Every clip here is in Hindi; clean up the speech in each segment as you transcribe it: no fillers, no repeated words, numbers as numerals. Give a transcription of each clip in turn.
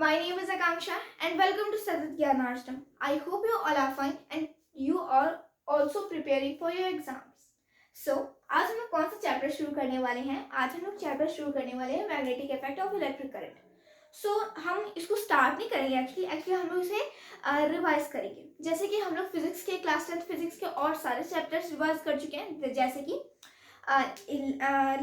My name is Akanksha and welcome to Satat Gyanashtam. I hope you all are fine and you are also preparing for your exams. So, आज हम लोग कौन सा चैप्टर शुरू करने वाले हैं? आज हम लोग चैप्टर शुरू करने वाले हैं magnetic effect of electric current. So हम इसको स्टार्ट नहीं करेंगे एक्चुअली हम लोग इसे रिवाइज करेंगे. जैसे कि हम लोग फिजिक्स के क्लास 10 फिजिक्स के और सारे चैप्टर्स रिवाइज कर चुके हैं, जैसे कि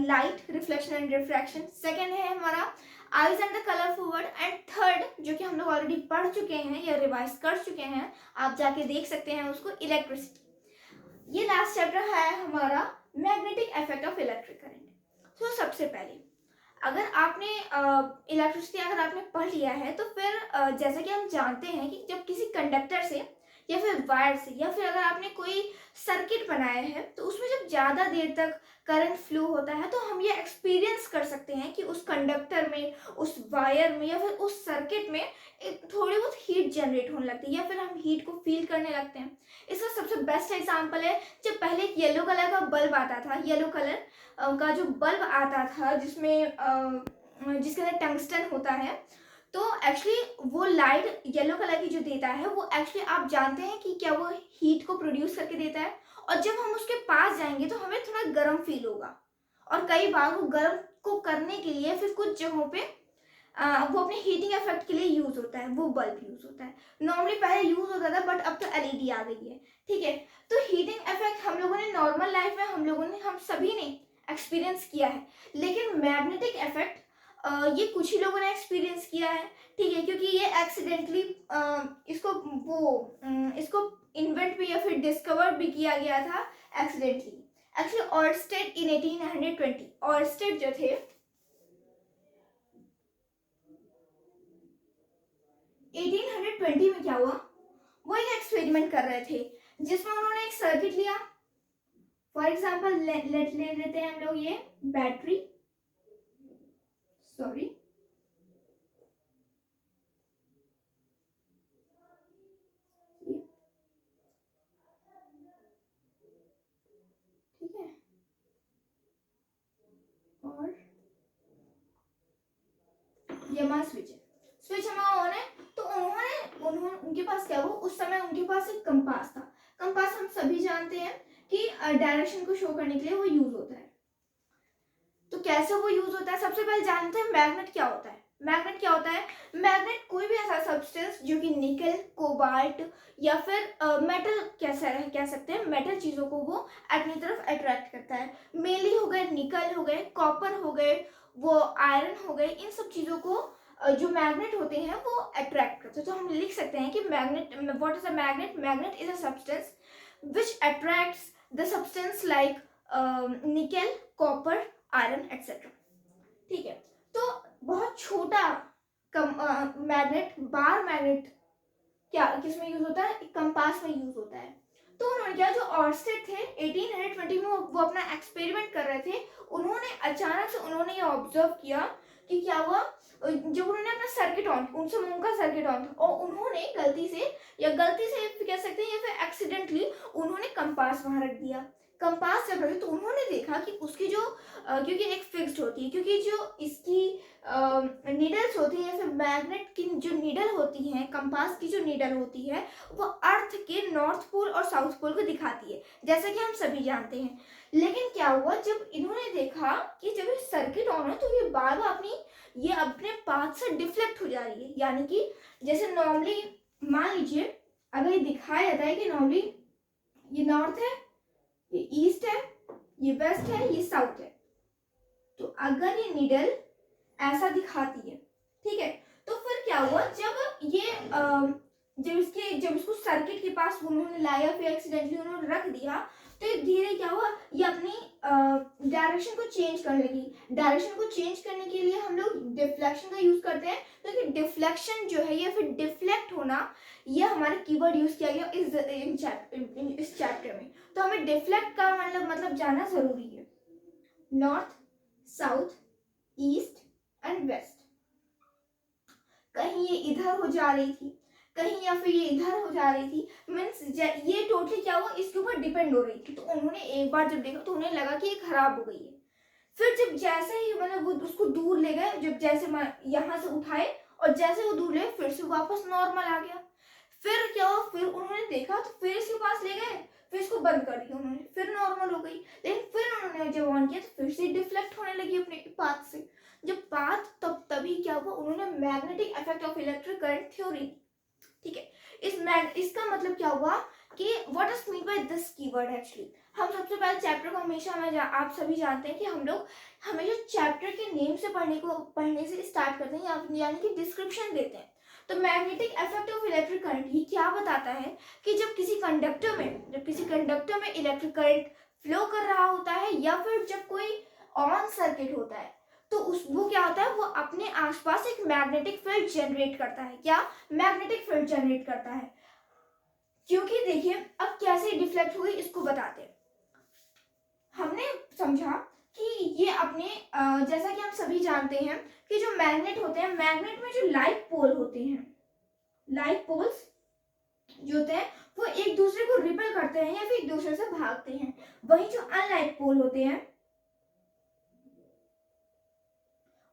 light, reflection and refraction. Second है हमारा eyes and the colour forward. And third जो कि हम लोग ऑलरेडी पढ़ चुके हैं या रिवाइज कर चुके हैं, आप जाके देख सकते हैं उसको, इलेक्ट्रिसिटी. ये लास्ट चैप्टर है हमारा magnetic effect of electric current. तो सबसे पहले अगर आपने इलेक्ट्रिसिटी अगर आपने पढ़ लिया है तो फिर जैसा कि हम जानते हैं कि जब किसी कंडक्टर से या फिर वायर से या फिर अगर आपने कोई सर्किट बनाया है तो उसमें जब ज़्यादा देर तक करंट फ्लो होता है तो हम ये एक्सपीरियंस कर सकते हैं कि उस कंडक्टर में, उस वायर में या फिर उस सर्किट में एक थोड़ी बहुत हीट जनरेट होने लगती है या फिर हम हीट को फील करने लगते हैं. इसका सबसे बेस्ट एग्जांपल है जब पहले एक येलो कलर का बल्ब आता था. येलो कलर का जो बल्ब आता था जिसमें जिसके अंदर टंगस्टन होता है, तो एक्चुअली वो लाइट येलो कलर की जो देता है वो एक्चुअली आप जानते हैं कि क्या वो हीट को प्रोड्यूस करके देता है. और जब हम उसके पास जाएंगे तो हमें थोड़ा गर्म फील होगा. और कई बार वो गर्म को करने के लिए फिर कुछ जगहों पे वो अपने हीटिंग इफेक्ट के लिए यूज होता है, वो बल्ब यूज होता है. नॉर्मली पहले यूज होता था बट अब तो एलईडी आ गई है. ठीक है, तो हीटिंग इफेक्ट हम लोगों ने नॉर्मल लाइफ में हम सभी ने एक्सपीरियंस किया है. लेकिन मैग्नेटिक इफेक्ट ये कुछ ही लोगों ने एक्सपीरियंस किया है. ठीक है, क्योंकि ये एक्सीडेंटली इसको इन्वेंट भी या फिर डिस्कवर भी किया गया था एक्सीडेंटली. एक्चुअली ऑर्स्टेड इन 1820, ऑर्स्टेड जो थे 1820 में क्या हुआ, वो एक एक्सपेरिमेंट कर रहे थे जिसमें उन्होंने एक सर्किट लिया. फॉर एग्जाम्पल ले लेते हैं हम लोग ये बैटरी, सॉरी, ठीक है, और ये हमारा स्विच है. स्विच हमारा ऑन है तो उन्होंने उनके पास क्या हुआ, उस समय उनके पास एक कंपास था. कंपास हम सभी जानते हैं कि डायरेक्शन को शो करने के लिए वो यूज होता है. तो कैसे वो यूज होता है, सबसे पहले जानते हैं मैग्नेट क्या होता है. मैग्नेट क्या होता है? मैग्नेट कोई भी ऐसा सब्सटेंस जो कि निकल, कोबाल्ट या फिर मेटल कह सकते हैं, मेटल चीजों को वो अपनी तरफ अट्रैक्ट करता है. मेनली हो गए निकल, हो गए कॉपर, हो गए वो आयरन, हो गए, इन सब चीजों को जो मैग्नेट होते हैं वो अट्रैक्ट करते हैं. तो हम लिख सकते हैं कि magnet, what is a magnet? Magnet is a substance which attracts the substance like nickel, copper, iron etcetera. ठीक है, तो बहुत छोटा मैग्नेट, बार मैग्नेट क्या किसमें यूज होता है? कंपास में यूज होता है. तो उन्होंने क्या, जो ऑर्स्टेड थे 1820 में वो अपना एक्सपेरिमेंट कर रहे थे. उन्होंने अचानक से उन्होंने ये ऑब्जर्व किया कि क्या हुआ, जब उन्होंने अपना सर्किट ऑन, उनसे उनका सर्किट ऑन था और उन्होंने गलती से कह सकते हैं या फिर एक्सीडेंटली उन्होंने कंपास वहां रख दिया. कंपास जब रखे तो उन्होंने देखा कि उसकी जो क्योंकि एक फिक्स्ड होती है, क्योंकि जो इसकी नीडल्स होती है या फिर मैग्नेट की जो नीडल होती है, कंपास की जो नीडल होती है वो अर्थ के नॉर्थ पोल और साउथ पोल को दिखाती है, जैसा कि हम सभी जानते हैं. लेकिन क्या हुआ, जब इन्होंने देखा कि जब ये सर्किट ऑन है तो ये बार बार ये अपने पाथ से डिफ्लेक्ट हो जा रही है. यानी कि जैसे नॉर्मली मान लीजिए अगर ये दिखाया जाता है कि नॉर्मली ये नॉर्थ है, ये ईस्ट है, ये वेस्ट है, ये साउथ है, तो अगर ये नीडल ऐसा दिखाती है, ठीक है, तो फिर क्या हुआ, जब इसको सर्किट के पास उन्होंने लाया, फिर एक्सीडेंटली उन्होंने रख दिया, तो ये धीरे क्या हुआ, ये अपनी डायरेक्शन को चेंज करने लगी. डायरेक्शन को चेंज करने के लिए हम लोग डिफ्लेक्शन का यूज करते हैं. तो डिफ्लेक्शन जो है या फिर डिफ्लेक्ट होना, ये हमारा कीवर्ड यूज किया गया इस चैप्टर में. तो हमें डिफ्लेक्ट का मतलब जानना जरूरी है. North, south, east and west. कहीं ये इधर हो जा रही थी, कहीं या फिर ये इधर हो जा रही थी, मीन्स ये टोटली क्या हुआ, इसके ऊपर डिपेंड हो रही थी. तो उन्होंने एक बार जब देखा तो उन्हें लगा कि ये खराब हो गई है. फिर जब जैसे ही वो उसको दूर ले गए, जब जैसे यहाँ से उठाए और जैसे वो दूर ले फिर से वापस नॉर्मल आ गया। फिर क्या हुआ, फिर उन्होंने देखा तो फिर इसके पास ले गए, फिर इसको बंद कर दिया उन्होंने, फिर नॉर्मल हो गई। लेकिन फिर उन्होंने जब ऑन किया तो फिर से डिफ्लेक्ट होने लगी अपने पाथ से। जब पाथ तभी क्या हुआ, उन्होंने magnetic effect of electric current theory, ठीक है। इसका मतलब क्या हुआ कि what is mean by this keyword actually. हम सबसे पहले चैप्टर को हमेशा आप सभी जानते हैं कि हम लोग हमेशा चैप्टर के नेम से पढ़ने से स्टार्ट करते हैं, यानी कि डिस्क्रिप्शन देते हैं। तो magnetic effect of electric current ये क्या बताता है कि जब किसी कंडक्टर में इलेक्ट्रिक करंट फ्लो कर रहा होता है, या फिर जब कोई ऑन सर्किट होता है, तो वो क्या होता है, वो अपने आसपास एक मैग्नेटिक फील्ड जनरेट करता है। क्या मैग्नेटिक फील्ड जनरेट करता है। क्योंकि देखिए अब कैसे डिफ्लेक्ट हुई इसको बताते हैं। हमने समझा कि ये अपने जैसा कि हम सभी जानते हैं कि जो मैग्नेट होते हैं, मैग्नेट में जो लाइक पोल होते हैं, लाइक पोल्स जो होते हैं वो एक दूसरे को रिपेल करते हैं या फिर एक दूसरे से भागते हैं। वहीं जो अनलाइक पोल होते हैं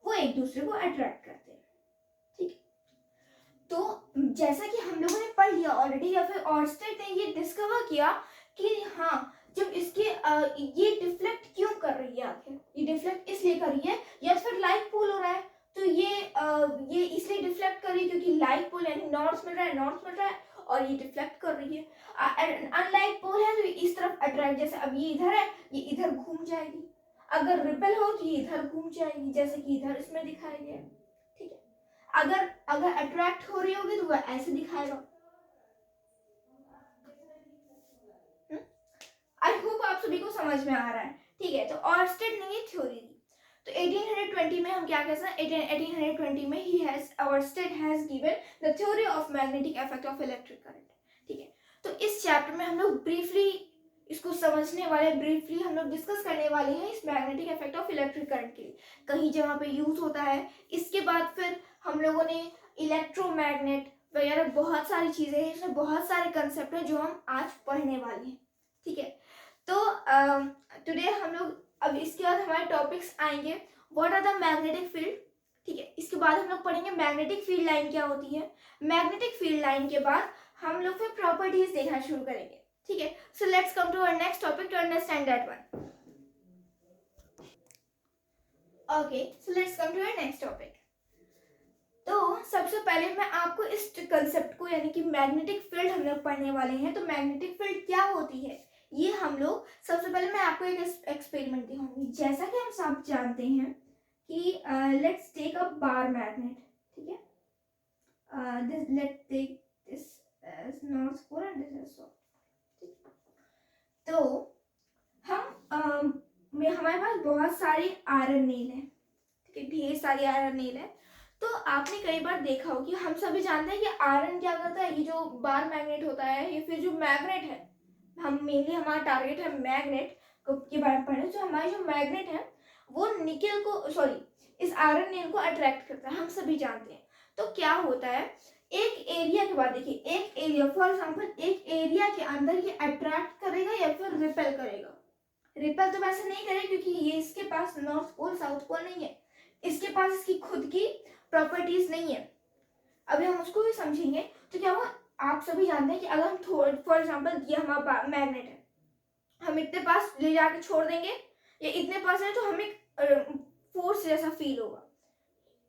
वो एक दूसरे को अट्रैक्ट करते हैं, ठीक है। तो जैसा कि हम लोगों ने पढ़ लिया ऑलरेडी, या फिर ऑर्स्टेड ने ये डिस्कवर किया कि हाँ, जब इसके ये डिफ्लेक्ट क्यों कर रही है, आखिर ये डिफ्लेक्ट इसलिए कर रही है, या फिर लाइक पोल हो रहा है तो ये इसलिए डिफ्लेक्ट कर रही है क्योंकि लाइक पोल यानी नॉर्थ मिल रहा है और ये डिफ्लेक्ट कर रही है। अनलाइक पोल है तो इस तरफ अट्रैक्ट, जैसे अब ये इधर है, ये इधर घूम जाएगी। अगर रिपेल हो तो ये इधर घूम जाएगी, जैसे कि इधर इसमें दिखाया गया, ठीक है। अगर अट्रैक्ट हो रही होगी तो वह ऐसे दिखाएगा। आई होप आप सभी को समझ में आ रहा है, ठीक है। तो ऑर्स्टेड ने ये थ्योरी दी। तो 1820 में हम क्या कह सकते हैं, 1820 में Oersted has given the theory of magnetic effect of electric current, ठीक है। तो इस चैप्टर में हम लोग ब्रीफली इसको समझने वाले, ब्रीफली हम लोग डिस्कस करने वाले हैं इस magnetic effect of electric current के लिए, कहीं जहाँ पे यूज होता है। इसके बाद फिर हम लोगों ने इलेक्ट्रोमैग्नेट वगैरह बहुत सारी चीजें हैं, इसमें बहुत सारे कंसेप्ट हैं जो हम आज पढ़ने वाले हैं, ठीक है। तो टुडे हम लोग, अब इसके बाद हमारे टॉपिक्स आएंगे what are the magnetic field, ठीक है। इसके बाद हम लोग पढ़ेंगे मैग्नेटिक फील्ड लाइन क्या होती है। मैग्नेटिक फील्ड लाइन के बाद हम लोग फिर प्रॉपर्टीज देखना शुरू करेंगे, ठीक है। So let's come to our next topic to understand that one. Okay, so let's come to our next topic. तो सबसे पहले मैं आपको इस कंसेप्ट को, यानी कि मैग्नेटिक फील्ड हम लोग पढ़ने वाले हैं। तो मैग्नेटिक फील्ड क्या होती है ये हम लोग, सबसे पहले मैं आपको एक एक्सपेरिमेंट दिखाऊंगी। जैसा कि हम सब जानते हैं कि let's take a bar magnet, ठीक है। Let's take this as north pole and this is south, ठीक। तो हम हमारे पास बहुत सारे आयरन नेल है, ठीक है, ढेर सारी आयरन नेल है। तो आपने कई बार देखा हो कि हम सभी जानते हैं कि आयरन क्या करता है, ये जो बार मैग्नेट होता है, ये फिर जो मैग्नेट है, हम मेनली हमारा टारगेट है मैग्नेट के बारे में पढ़े। जो हमारे जो मैग्नेट है वो निकल को, सॉरी, इस आयरन नेल को अट्रैक्ट करता है, हम सभी जानते हैं। तो क्या होता है, एक एरिया के बाद देखिए, एक एरिया फॉर एग्जांपल, एक एरिया के अंदर ये अट्रैक्ट करेगा या फिर रिपेल करेगा। रिपेल तो वैसे नहीं करेगा क्योंकि ये इसके पास नॉर्थ पोल साउथ पोल नहीं है, इसके पास इसकी खुद की प्रॉपर्टीज नहीं है। अभी हम उसको भी समझेंगे। तो क्या हुआ, आप सभी जानते हैं कि अगर हम फॉर एग्जांपल ये हमारा मैग्नेट है, हम इतने पास ले जाके छोड़ देंगे या इतने पास है तो हमें फोर्स जैसा फील होगा,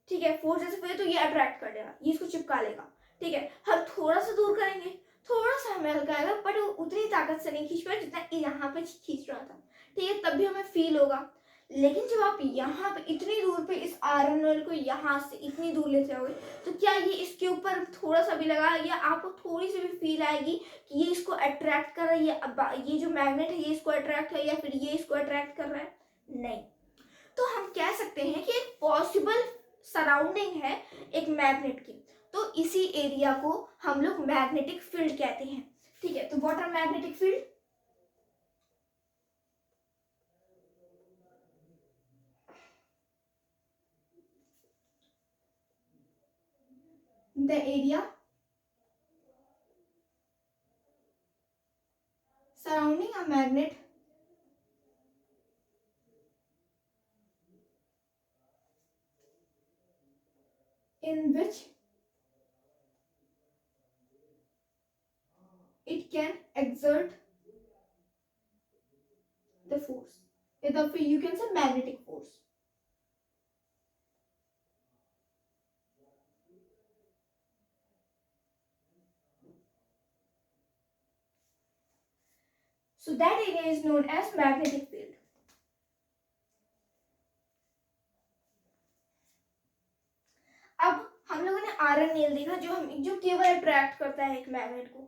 ठीक है। फोर्स जैसा फील तो ये अट्रैक्ट कर देगा, ये इसको चिपका लेगा, ठीक है। हम थोड़ा सा दूर करेंगे, थोड़ा सा हमें हल्का आएगा, बट उतनी ताकत से नहीं खींच पाए जितना यहाँ पे खींच रहा था, ठीक है, तब भी हमें फील होगा। लेकिन जब आप यहाँ पे इतनी दूर पे इस आयरन ऑयल को यहाँ से इतनी दूर लेते जाओगे तो क्या ये इसके ऊपर थोड़ा सा भी लगा, या आपको थोड़ी सी भी फील आएगी कि ये इसको अट्रैक्ट कर रहा है, ये जो मैग्नेट है ये इसको अट्रैक्ट है या फिर ये इसको अट्रैक्ट कर रहा है? नहीं। तो हम कह सकते हैं कि एक पॉसिबल सराउंडिंग है एक मैग्नेट की, तो इसी एरिया को हम लोग मैग्नेटिक फील्ड कहते हैं, ठीक है। तो what are magnetic field? the area surrounding a magnet in which it can exert the force. You can say magnetic force. So that area is known as magnetic field. अब हम लोगों ने आयरन नेल देखा जो केवल अट्रैक्ट करता है एक मैग्नेट को,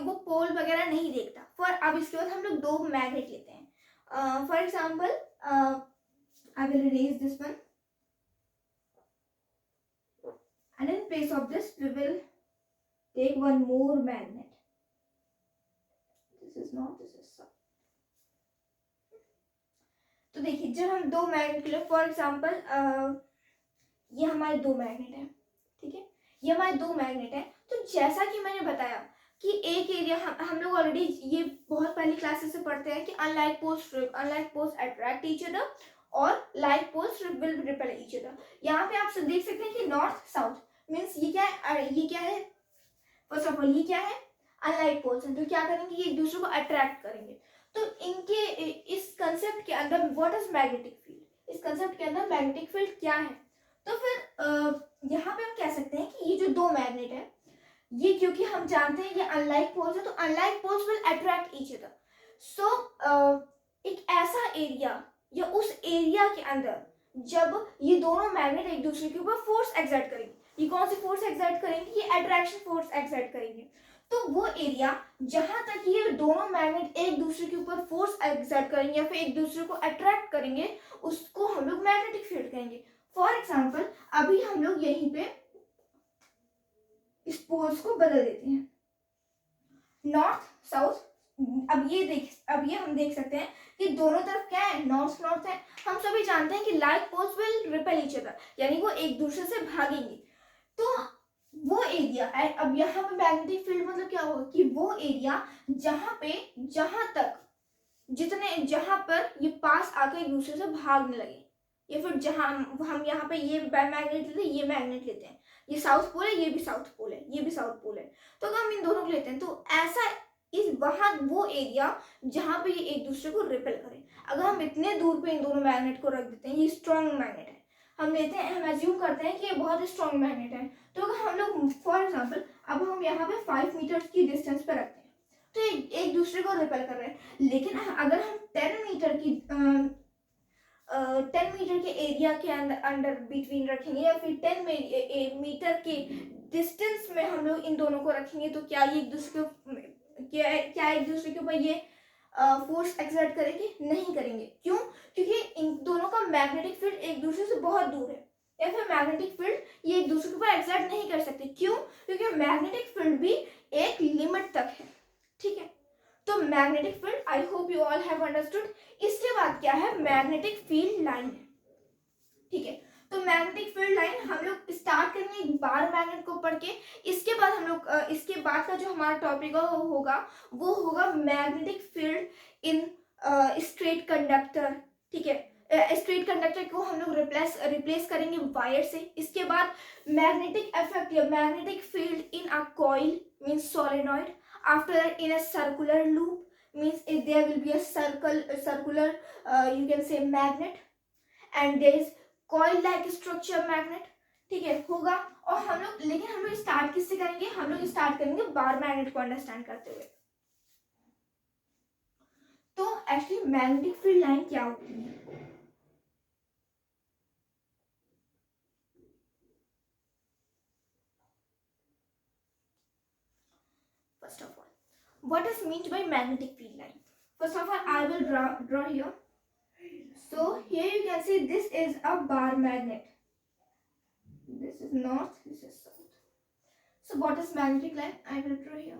वो पोल वगैरह नहीं देखता। फॉर अब इसके बाद हम लोग दो मैग्नेट लेते हैं। For example I will erase this one and in place of this we will take one more magnet. This is not, this is so. तो देखिए जब हम दो मैग्नेट के लिए, फॉर एग्जांपल ये हमारे दो मैग्नेट हैं, ठीक है, ये हमारे दो मैग्नेट हैं। तो जैसा कि मैंने बताया कि एक एरिया हम लोग ऑलरेडी ये बहुत पहली क्लासेस से पढ़ते हैं कि unlike poles attract each other और like poles will repel each other. यहाँ पे आप सब देख सकते हैं कि नॉर्थ साउथ मीन्स ये क्या है, फर्स्ट ऑफ ऑल ये क्या है, अनलाइक पोल्स हैं, तो क्या करेंगे, ये एक दूसरे को अट्रैक्ट करेंगे। तो इनके इस कंसेप्ट के अंदर व्हाट इज मैग्नेटिक फील्ड, इस कंसेप्ट के अंदर मैग्नेटिक फील्ड क्या है। तो फिर यहाँ पे हम कह सकते हैं कि ये जो दो मैग्नेट है, ये क्योंकि हम जानते हैं ये अनलाइक पोल्स है, तो unlike poles will attract each other. So एक ऐसा एरिया या उस एरिया के अंदर जब ये दोनों मैग्नेट एक दूसरे के ऊपर फोर्स एक्सर्ट करेंगे, ये कौन सी फोर्स एक्सर्ट करेंगे, ये अट्रैक्शन फोर्स एक्सर्ट करेंगे। तो वो एरिया जहां तक ये दोनों मैग्नेट एक दूसरे के ऊपर फोर्स एक्सर्ट करेंगे या फिर एक दूसरे को अट्रैक्ट करेंगे, उसको हम लोग मैग्नेटिक फील्ड कहेंगे। फॉर एग्जाम्पल अभी हम लोग यहीं पे इस पोल्स को बदल देते हैं, नॉर्थ साउथ। अब ये हम देख सकते हैं कि दोनों तरफ क्या है, नॉर्थ नॉर्थ है। हम सभी जानते हैं कि like poles will repel each other, यानी वो एक दूसरे से भागेंगे। तो वो एरिया, अब यहाँ पे मैग्नेटिक फील्ड मतलब क्या होगा कि वो एरिया जहां पर ये पास आकर एक दूसरे से भागने लगे, या फिर जहां हम यहाँ पे ये मैग्नेट लेते हैं, ये मैग्नेट लेते हैं, ये साउथ पोल है, ये भी साउथ पोल है, ये भी साउथ पोल है, तो अगर हम इन दोनों को लेते हैं तो ऐसा वहां वो एरिया जहां पे ये एक दूसरे को रिपेल करें। अगर हम इतने दूर पे इन दोनों मैग्नेट को रख देते हैं, ये स्ट्रॉन्ग मैग्नेट है, हम एज्यूम करते हैं कि ये बहुत स्ट्रॉन्ग मैग्नेट है, तो अगर हम लोग फॉर एग्जाम्पल अब हम यहाँ पे 5 मीटर की डिस्टेंस पे रखते हैं तो एक दूसरे को रिपेल कर रहे हैं। लेकिन अगर हम 10 मीटर के एरिया के अंडर बिटवीन रखेंगे या फिर 10 मीटर के डिस्टेंस में हम लोग इन दोनों को रखेंगे, तो क्या ये एक दूसरे के ऊपर ये फोर्स एक्सर्ट करेंगे? नहीं करेंगे। क्यों? क्योंकि इन दोनों का मैग्नेटिक फील्ड एक दूसरे से बहुत दूर है, या फिर मैग्नेटिक फील्ड ये एक दूसरे के ऊपर एक्सर्ट नहीं कर सकते। क्यों? क्योंकि मैग्नेटिक फील्ड भी एक लिमिट तक है, ठीक है। तो magnetic field, I hope you all have understood. इसके बाद क्या है, मैग्नेटिक फील्ड लाइन है, ठीक है। तो मैग्नेटिक फील्ड लाइन हम लोग स्टार्ट करेंगे एक बार मैग्नेट को पढ़ के। इसके बाद हम लोग इसके बाद का जो हमारा टॉपिक वो होगा magnetic field in straight conductor, ठीक है। स्ट्रेट कंडक्टर को हम लोग रिप्लेस करेंगे वायर से। इसके बाद मैग्नेटिक इफेक्ट या magnetic field in a coil means solenoid. After that, in a circular loop means if there will be a circular you can say magnet, and there is coil like structure magnet, ठीक है, होगा। और हम लोग स्टार्ट किससे करेंगे, हम लोग स्टार्ट करेंगे बार मैग्नेट को अंडरस्टैंड करते हुए। तो एक्चुअली मैग्नेटिक फील्ड लाइन क्या होती है? First of all, what is meant by magnetic field line? First of all, I will draw here. So here you can see this is a bar magnet. This is north, this is south. So what is magnetic line? I will draw here.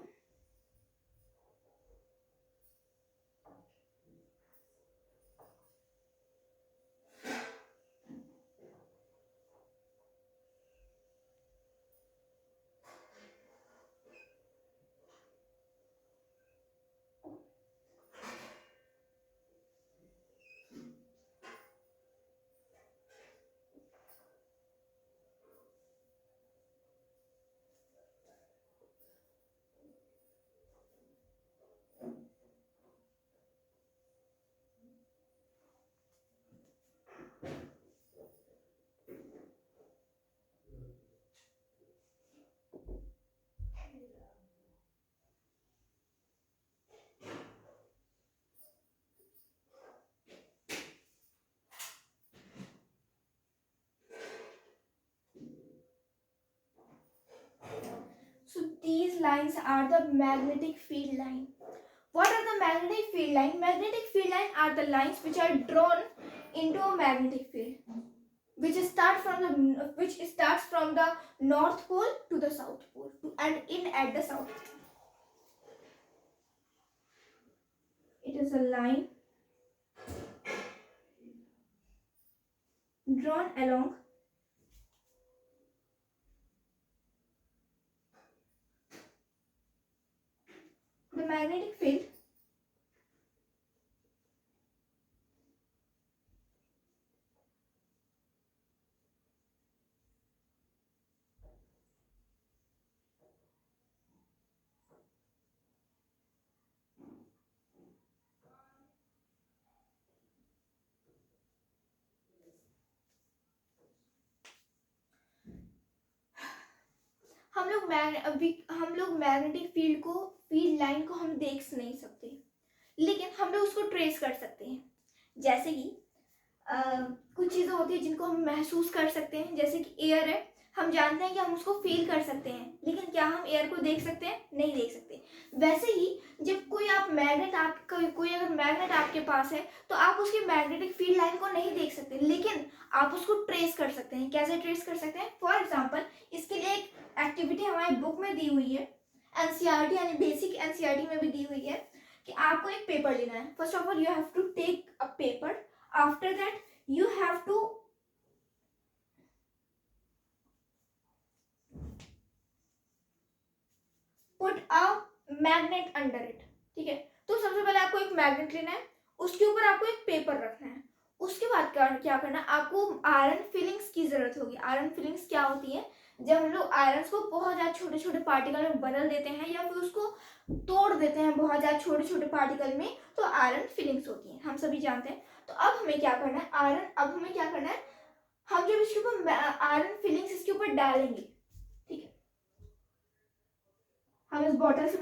lines are the magnetic field line. What are the magnetic field line? Magnetic field line are the lines which are drawn into a magnetic field, which starts from the north pole to the south pole and in at the south pole. It is a line drawn along the magnetic field हम लोग मैग्नेटिक फील्ड लाइन को हम देख नहीं सकते, लेकिन हम लोग उसको ट्रेस कर सकते हैं। जैसे कि कुछ चीज़ें होती है जिनको हम महसूस कर सकते हैं, जैसे कि एयर है, हम जानते हैं कि हम उसको फील कर सकते हैं, लेकिन क्या हम एयर को देख सकते हैं? नहीं देख सकते। वैसे ही जब कोई अगर मैग्नेट आपके पास है तो आप उसकी मैग्नेटिक फील्ड लाइन को नहीं देख सकते, लेकिन आप उसको ट्रेस कर सकते हैं। कैसे ट्रेस कर सकते हैं? फॉर एग्जाम्पल, इसके लिए एक एक्टिविटी हमारी बुक में दी हुई है, एनसीईआरटी यानी बेसिक एनसीईआरटी में भी दी हुई है कि आपको एक पेपर लेना है। First of all you have to take a paper, after that you have to put a magnet under it। ठीक है, तो सबसे पहले आपको एक मैग्नेट लेना है, उसके ऊपर आपको एक पेपर रखना है। उसके बाद क्या करना है, आपको आयरन फिलिंग्स की जरूरत होगी। आयरन फिलिंग्स क्या होती है? जब हम लोग आयरन को बहुत ज़्यादा छोटे छोटे पार्टिकल में बदल देते हैं या फिर उसको तोड़ देते हैं बहुत ज़्यादा छोटे छोटे पार्टिकल में, तो आयरन फिलिंग्स होती हैं, हम सभी जानते हैं। तो अब हमें क्या करना है, हम जब इसके ऊपर आयरन फिलिंग्स इसके ऊपर डालेंगे, ठीक है, हम इस बॉटल से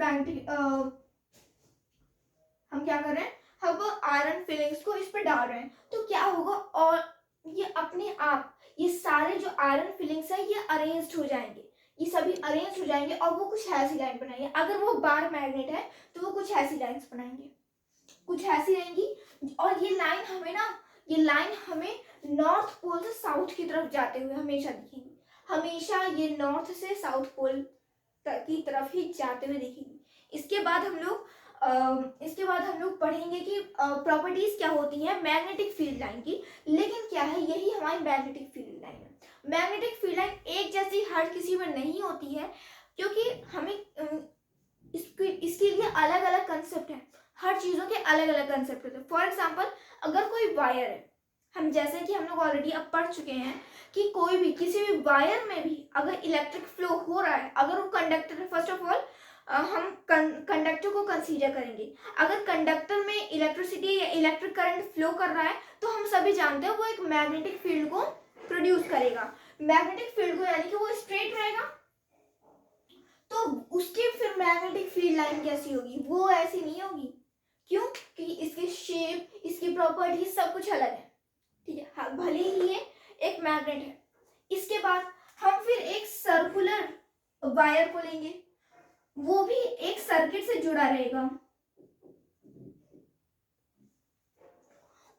हम क्या कर रहे हैं, हम आयरन फिलिंग्स को इस पर डाल रहे हैं, तो क्या होगा, और ये अपने आप ये सारे जो आयरन फिलिंग्स है ये अरेंज्ड हो जाएंगे, ये सभी अरेंज हो जाएंगे और वो कुछ ऐसी लाइन बनाएंगे। अगर वो बार मैग्नेट है तो वो कुछ ऐसी लाइंस बनाएंगे, कुछ ऐसी रहेंगी, और ये लाइन हमें नॉर्थ पोल से साउथ की तरफ जाते हुए हमेशा दिखेंगी। हमेशा ये नॉर्थ से साउथ पोल की तरफ ही जाते हुए दिखेंगी। इसके बाद हम लोग पढ़ेंगे कि प्रॉपर्टीज क्या होती हैं मैग्नेटिक फील्ड लाइन की। लेकिन क्या है, यही हमारी मैग्नेटिक फील्ड लाइन है। मैग्नेटिक फील्ड लाइन एक जैसी हर किसी में नहीं होती है, क्योंकि हमें इसके लिए अलग अलग कंसेप्ट है। हर चीज़ों के अलग अलग कंसेप्ट होते हैं। फॉर एग्जाम्पल, अगर कोई वायर है, हम जैसे कि हम लोग ऑलरेडी अब पढ़ चुके हैं कि किसी भी वायर में भी अगर इलेक्ट्रिक फ्लो हो रहा है, अगर वो कंडक्टर, फर्स्ट ऑफ ऑल हम कंडक्टर को कंसीडर करेंगे। अगर कंडक्टर में इलेक्ट्रिसिटी या इलेक्ट्रिक करंट फ्लो कर रहा है तो हम सभी जानते हैं वो एक मैग्नेटिक फील्ड को प्रोड्यूस करेगा। मैग्नेटिक फील्ड को यानी कि वो स्ट्रेट रहेगा, तो उसकी फिर मैग्नेटिक फील्ड लाइन कैसी होगी? वो ऐसी नहीं होगी। क्यों? क्योंकि इसकी शेप, इसकी प्रॉपर्टीज सब कुछ अलग है, ठीक है। हाँ, भले ही ये एक मैग्नेट है। इसके बाद हम फिर एक सर्कुलर वायर को लेंगे, वो भी एक सर्किट से जुड़ा रहेगा,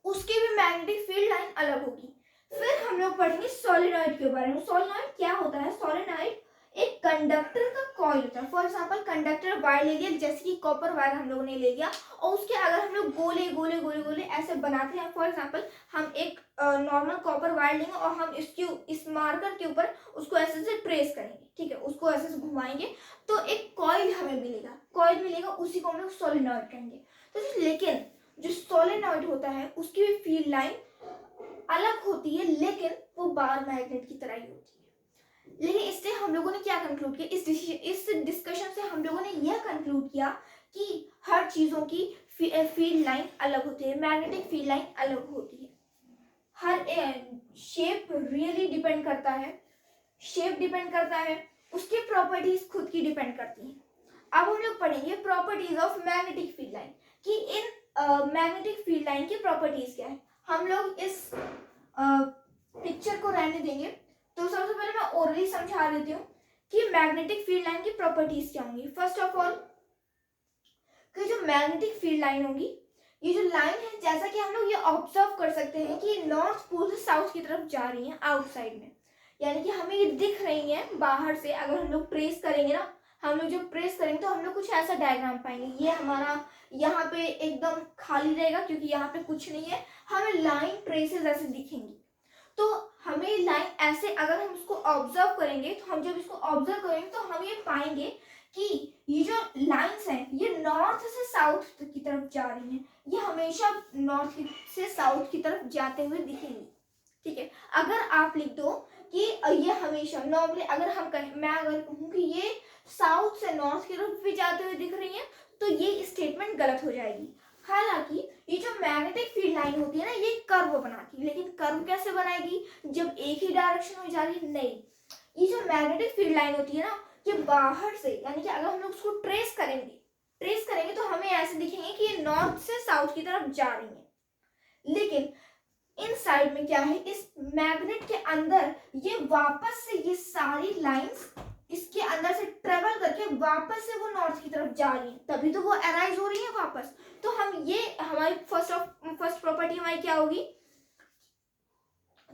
उसकी भी मैग्नेटिक फील्ड लाइन अलग होगी। फिर हम लोग पढ़ेंगे सोलेनॉइड के बारे में। सोलेनॉइड क्या होता है? सोलेनॉइड एक कंडक्टर का कॉइल होता है। फॉर एग्जाम्पल, कंडक्टर वायर ले लिया, जैसे कि कॉपर वायर हम लोगों ने ले लिया, और उसके अगर हम लोग गोले गोले गोले गोले ऐसे बनाते हैं। फॉर एग्जाम्पल, हम एक नॉर्मल कॉपर वायर लेंगे और हम इस मार्कर के ऊपर उसको ऐसे से ट्रेस करेंगे, ठीक है, उसको ऐसे से घुमाएंगे तो एक कॉइल हमें मिलेगा, उसी को हम लोग सोलेनॉइड कहेंगे। तो लेकिन जो सोलेनॉइड होता है उसकी भी फील्ड लाइन अलग होती है, लेकिन वो बार मैग्नेट की तरह ही होती है। लेकिन इससे हम लोगों ने क्या कंक्लूड किया, इस डिस्कशन से हम लोगों ने यह कंक्लूड किया कि हर चीज़ों की फील्ड लाइन अलग होती है, मैग्नेटिक फील्ड लाइन अलग होती है। हर शेप रियली डिपेंड करता है, उसकी प्रॉपर्टीज खुद की डिपेंड करती हैं। अब हम लोग पढ़ेंगे properties of magnetic field line, कि इन मैग्नेटिक फील्ड लाइन की प्रॉपर्टीज क्या है। हम लोग इस पिक्चर को रहने देंगे। तो सबसे पहले मैं ओरली समझा देती हूँ कि मैग्नेटिक फील्ड लाइन की प्रॉपर्टीज क्या होंगी। फर्स्ट ऑफ ऑल कि जो मैग्नेटिक फील्ड लाइन होगी, ये जो लाइन है जैसा कि हम लोग ये ऑब्जर्व कर सकते हैं कि नॉर्थ पोल से साउथ की तरफ जा रही है आउटसाइड में, यानी कि हमें ये दिख रही है बाहर से। अगर हम लोग ट्रेस करेंगे ना, हम लोग जब ट्रेस करेंगे तो हम लोग कुछ ऐसा डायग्राम पाएंगे। ये हमारा यहाँ पे एकदम खाली रहेगा क्योंकि यहाँ पे कुछ नहीं है, हमें लाइन ट्रेसेस ऐसे दिखेंगी। तो हमें लाइन ऐसे अगर हम इसको ऑब्जर्व करेंगे, तो हम जब इसको ऑब्जर्व करेंगे तो हम ये पाएंगे कि ये जो लाइंस हैं ये नॉर्थ से साउथ की तरफ जा रही हैं। ये हमेशा नॉर्थ से साउथ की तरफ जाते हुए दिखेंगी, ठीक है। अगर आप लिख दो कि ये हमेशा नॉर्मली, अगर हम कहें, मैं अगर कहूँ कि ये साउथ से नॉर्थ की तरफ भी जाते हुए दिख रही है, तो ये स्टेटमेंट गलत हो जाएगी। हालांकि ये जो मैग्नेटिक फील्ड लाइन होती है ना, ये कर्व बनाती है, लेकिन कर्व कैसे बनाएगी जब एक ही डायरेक्शन में जा रही है? नहीं, ये जो मैग्नेटिक फील्ड लाइन होती है ना, ये बाहर से, यानी कि अगर हम लोग उसको ट्रेस करेंगे तो हमें ऐसे दिखेंगे कि ये नॉर्थ से साउथ की तरफ जा रही है। लेकिन इन साइड में क्या है, इस मैग्नेट के अंदर ये वापस से ये सारी लाइंस इसके अंदर से ट्रेवल करके वापस से वो नॉर्थ की तरफ जा रही है, तभी तो वो अराइज हो रही है वापस। तो हम ये हमारी फर्स्ट प्रॉपर्टी हमारी क्या होगी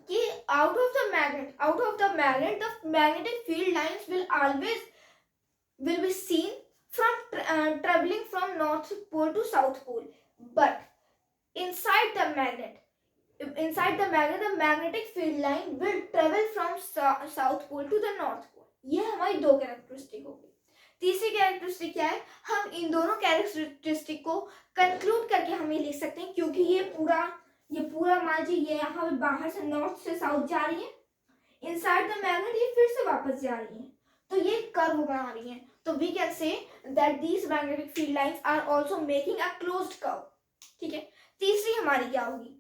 कि out of the magnet the magnetic field lines will be seen from traveling from north pole to south pole, but inside the magnet the magnetic field line will travel from south pole to the north pole। ये हमारी दो कैरेक्टरिस्टिक होगी। तीसरी कैरेक्टरिस्टिक क्या है, हम इन दोनों कैरेक्टरिस्टिक को कंक्लूड करके हम ये लिख सकते हैं, क्योंकि ये पूरा मान लीजिए ये यहाँ पे बाहर से नॉर्थ से साउथ जा रही है, इनसाइड द मैग्नेट ये फिर से वापस जा रही है, तो ये कर्व बना रही है। तो we can say that these magnetic field lines are also making a closed curve, ठीक है। तीसरी हमारी क्या होगी,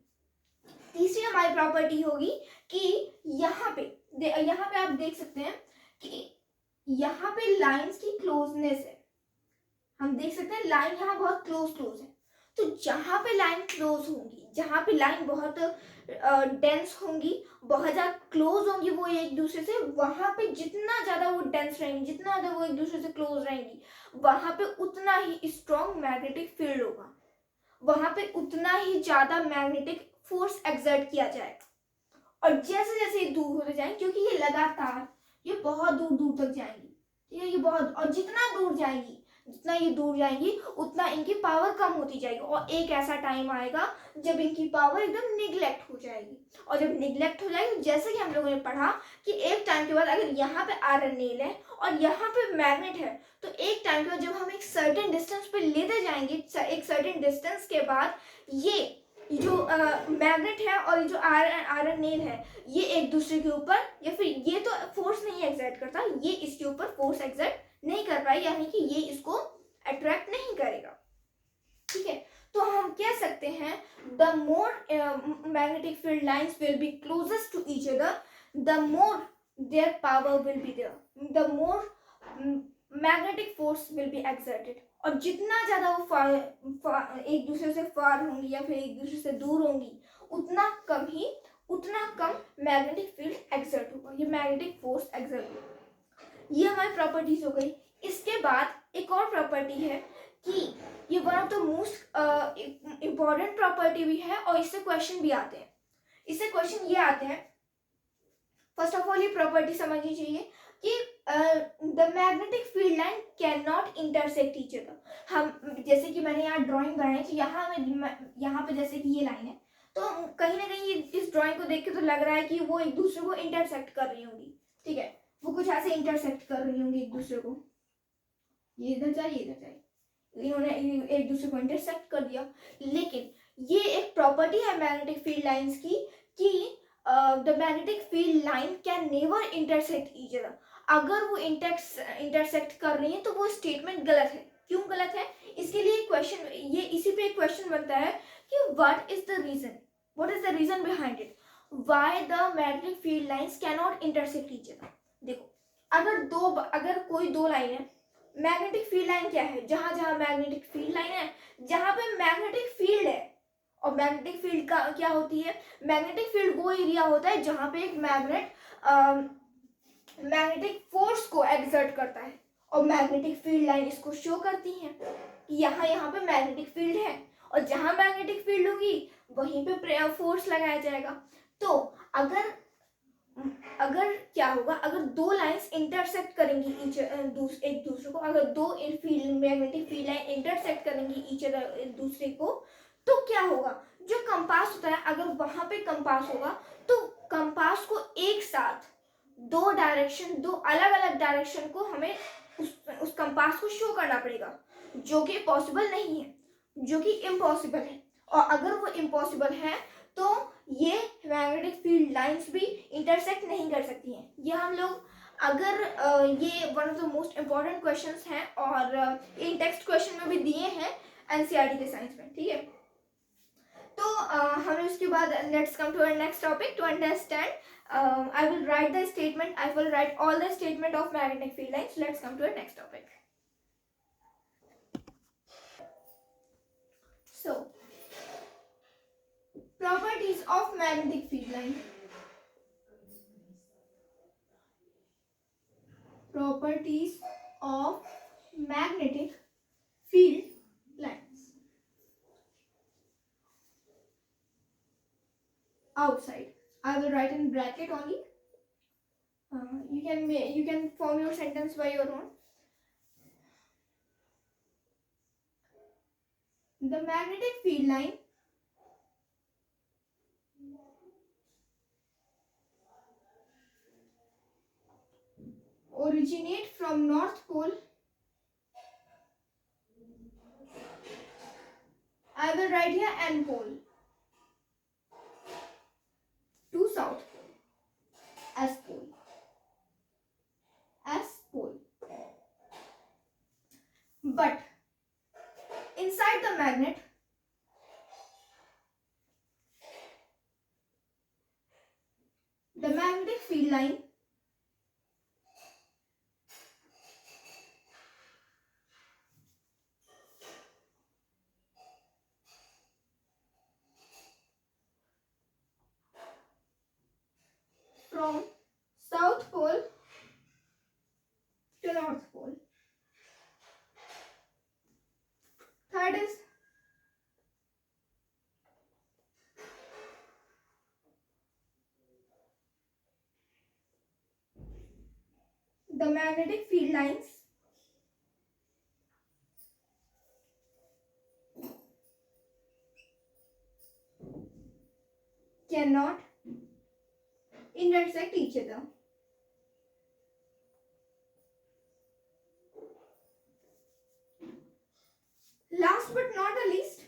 तीसरी हमारी प्रॉपर्टी होगी कि यहाँ पे आप देख सकते हैं कि यहाँ पे लाइंस की क्लोजनेस है, हम देख सकते हैं लाइन यहाँ बहुत क्लोज है। तो जहाँ पे लाइन क्लोज होंगी, जहाँ पे लाइन बहुत डेंस होंगी, बहुत ज़्यादा क्लोज होंगी वो एक दूसरे से, वहाँ पे जितना ज़्यादा वो डेंस रहेंगी, जितना ज़्यादा वो एक दूसरे से क्लोज रहेंगी, वहाँ पे उतना ही स्ट्रॉन्ग मैग्नेटिक फील्ड होगा, वहाँ पे उतना ही ज़्यादा मैग्नेटिक फोर्स एक्सर्ट किया जाएगा। और जैसे जैसे ये दूर होते जाएंगे, क्योंकि ये लगातार ये बहुत दूर तक जाएंगी, ठीक है, ये बहुत, और जितना ये दूर जाएंगी उतना इनकी पावर कम होती जाएगी, और एक ऐसा टाइम आएगा जब इनकी पावर एकदम निगलेक्ट हो जाएगी। और जब निगलेक्ट हो जाएगी, जैसे कि हम लोगों ने पढ़ा कि एक टाइम के बाद अगर यहाँ पे आयरन नेल है और यहाँ पे मैग्नेट है, तो एक टाइम के बाद जब हम एक सर्टेन डिस्टेंस पे लेते जाएंगे, एक सर्टेन डिस्टेंस के बाद ये जो मैग्नेट है और जो आयरन नेल है, ये एक दूसरे के ऊपर, या फिर ये तो फोर्स नहीं एक्सर्ट करता, ये इसके ऊपर फोर्स एक्सर्ट नहीं कर पाए, यानी कि ये इसको अट्रैक्ट नहीं करेगा, ठीक है। तो हम कह सकते हैं the more magnetic field lines will be closest to each other, the more their power will be there, the more magnetic force will be exerted. और जितना ज़्यादा वो एक दूसरे से फार होंगी या फिर एक दूसरे से दूर होंगी, उतना कम मैग्नेटिक फील्ड एक्सर्ट होगा, ये मैग्नेटिक फोर्स एक्सर्ट होगा। ये हमारी प्रॉपर्टीज हो गई। इसके बाद एक और प्रॉपर्टी है कि ये one of the most important property भी है, और इससे क्वेश्चन भी आते हैं। इससे क्वेश्चन ये आते हैं, फर्स्ट ऑफ ऑल ये प्रॉपर्टी समझनी चाहिए कि the magnetic field line can not intersect each other. हम जैसे कि मैंने यहाँ ड्राइंग बनाई, तो यहाँ पे जैसे कि ये लाइन है, तो कहीं ना कहीं इस ड्राइंग को देख के तो लग रहा है कि वो एक दूसरे को इंटरसेक्ट कर रही होंगी, ठीक है, वो कुछ ऐसे इंटरसेक्ट कर रही होंगी एक दूसरे को, ये इधर जाए, इन्होंने एक दूसरे को इंटरसेक्ट कर दिया। लेकिन ये एक प्रॉपर्टी है मैग्नेटिक फील्ड लाइंस की कि the magnetic field line can never intersect each other. अगर वो इंटरसेक्ट कर रही है तो वो स्टेटमेंट गलत है। क्यों गलत है? इसके लिए क्वेश्चन, ये इसी पे एक क्वेश्चन बनता है कि what is the reason behind it, why the magnetic field lines can not intersect each other. देखो, अगर कोई दो लाइन है, मैग्नेटिक फील्ड लाइन क्या है, जहां मैग्नेटिक फील्ड लाइन है, जहां पे मैग्नेटिक फील्ड है। और मैग्नेटिक फील्ड का क्या होती है, मैग्नेटिक फील्ड वो एरिया होता है जहां पे एक मैग्नेट मैग्नेटिक फोर्स को एक्सर्ट करता है, और मैग्नेटिक फील्ड लाइन इसको शो करती है कि यहाँ पे मैग्नेटिक फील्ड है, और जहाँ मैग्नेटिक फील्ड होगी वहीं पे फोर्स लगाया जाएगा। तो अगर क्या होगा, अगर दो लाइंस इंटरसेक्ट करेंगी एक दूसरे को, अगर दो मैग्नेटिक फील्ड लाइन इंटरसेक्ट करेंगी एक दूसरे को, तो क्या होगा, जो कंपास होता है, अगर वहां पे कंपास होगा तो कंपास को एक साथ दो अलग अलग डायरेक्शन को हमें उस कंपास को शो करना पड़ेगा, जो कि पॉसिबल नहीं है, जो कि इम्पॉसिबल है। और अगर वो इम्पॉसिबल है तो ये मैग्नेटिक फील्ड लाइंस भी इंटरसेक्ट नहीं कर सकती हैं। ये हम लोग अगर ये one of the most important questions हैं, और इन टेक्स्ट क्वेश्चन में भी दिए हैं एनसीईआरटी के साइंस में, ठीक है। तो हमें उसके बाद let's come to our next topic to understand. I will write the statement. I will write all the statement of magnetic field lines. Let's come to our next topic. So, properties of magnetic field line. Properties of magnetic field lines. Outside, I will write in bracket only. You can form your sentence by your own. The magnetic field line originate from North Pole. I will write here N pole to South Pole, S pole, S pole. But inside the magnet, the magnetic field line from South Pole to North Pole. Third is the magnetic field lines cannot intersect each other. Last but not the least,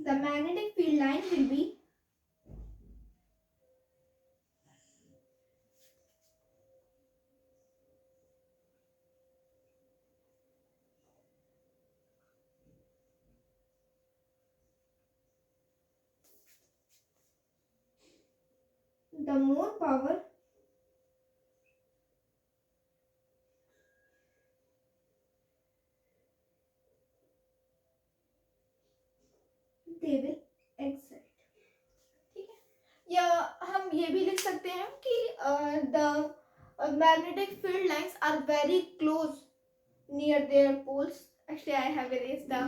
the magnetic field line will be the more power they will exert. ठीक है, या हम ये भी लिख सकते हैं कि the magnetic field lines are very close near their poles. Actually, I have erased the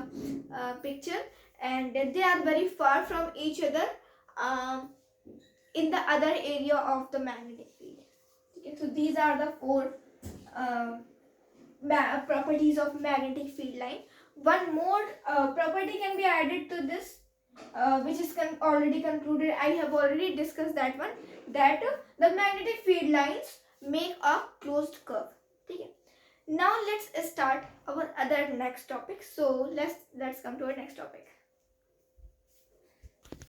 picture, and they are very far from each other in the other area of the magnetic field. Okay, so these are the four properties of magnetic field line. One more property can be added to this, which is already concluded. I have already discussed that one, that the magnetic field lines make a closed curve. Okay. Now let's start our other next topic. So let's come to our next topic.